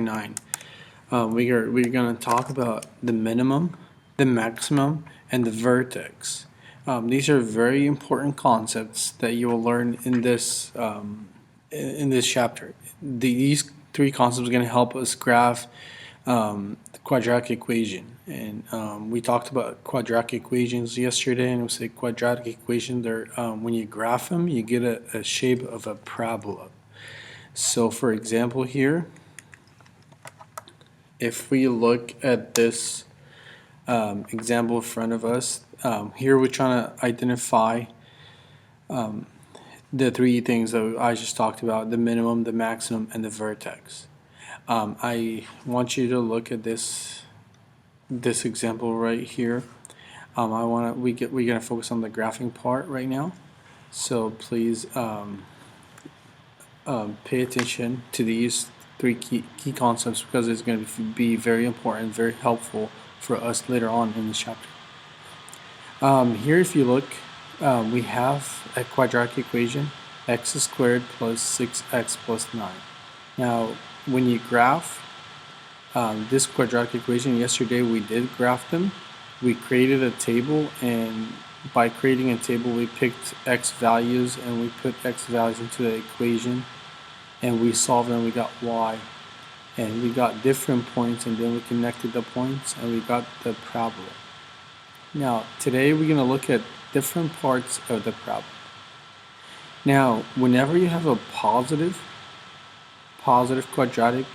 9. We're going to talk about the minimum, the maximum, and the vertex. These are very important concepts that you will learn in this chapter. These three concepts are going to help us graph the quadratic equation. And we talked about quadratic equations yesterday, and we said quadratic equations, when you graph them, you get a shape of a parabola. So for example here, if we look at this example in front of us, here we're trying to identify the three things that I just talked about: the minimum, the maximum, and the vertex. I want you to look at this example right here. We're gonna focus on the graphing part right now. So please pay attention to these three key concepts, because it's going to be very important, very helpful for us later on in this chapter. Here, if you look, we have a quadratic equation: x squared plus 6x plus 9. Now, when you graph this quadratic equation, yesterday we did graph them. We created a table, and by creating a table, we picked x values and we put x values into the equation, and we solved and we got y, and we got different points, and then we connected the points and we got the parabola. Now today we're going to look at different parts of the parabola. Now whenever you have a positive quadratic,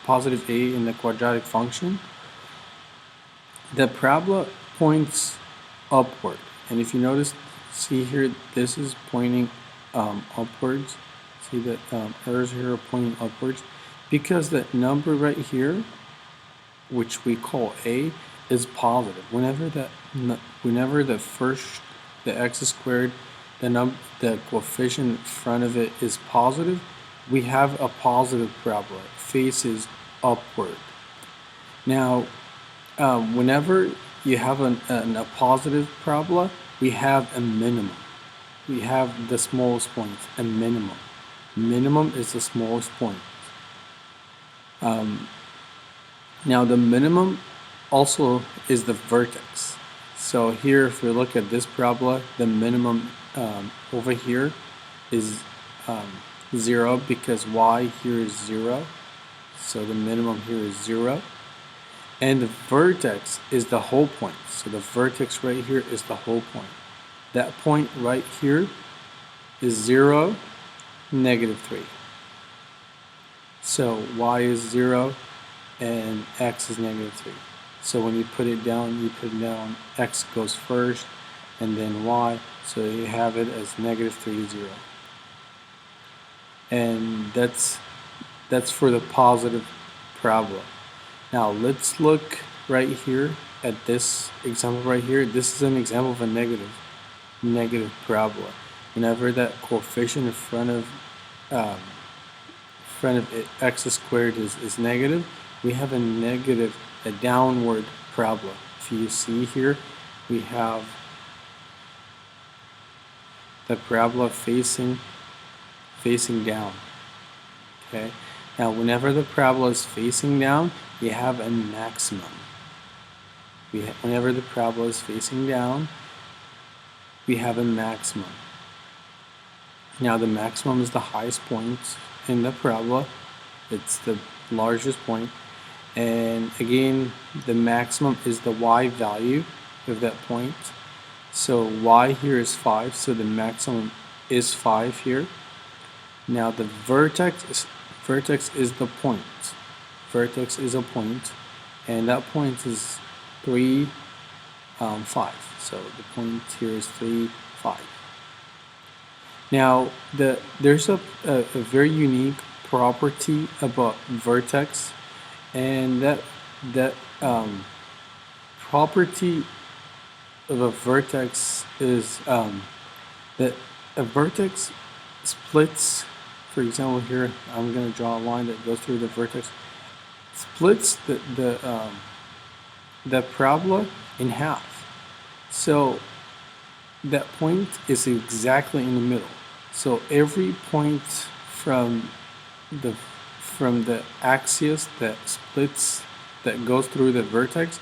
positive a in the quadratic function, the parabola points upward. And if you notice, see here, this is pointing upwards. See that arrows here are pointing upwards, because that number right here, which we call a, is positive. Whenever the x squared, the coefficient in front of it is positive, we have a positive parabola. It faces upward. Now, whenever you have a positive parabola, we have a minimum. We have the smallest point, a minimum. Minimum is the smallest point. Now the minimum also is the vertex. So here, if we look at this parabola, the minimum over here is 0, because y here is 0. So the minimum here is 0. And the vertex is the whole point. So the vertex right here is the whole point. That point right here is 0, -3. So y is 0 and x is -3. So when you put it down, x goes first and then y. So you have it as -3, 0. And that's for the positive parabola. Now let's look right here at this example right here. This is an example of a negative parabola. Whenever that coefficient in front of x squared is negative, we have a downward parabola. If you see here, we have the parabola facing down. Okay. Now, whenever the parabola is facing down, you have a maximum. Whenever the parabola is facing down, we have a maximum. Now, the maximum is the highest point in the parabola. It's the largest point. And again, the maximum is the y value of that point. So y here is 5, so the maximum is 5 here. Now the vertex is the point. Vertex is a point, and that point is 3, 5. So the point here is 3, 5. Now there's a very unique property about vertex, and that property of a vertex is that a vertex splits. For example, here I'm going to draw a line that goes through the vertex, splits the parabola in half. So that point is exactly in the middle. So every point from from the axis that splits, that goes through the vertex,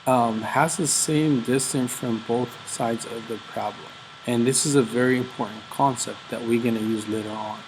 has the same distance from both sides of the parabola. And this is a very important concept that we're going to use later on.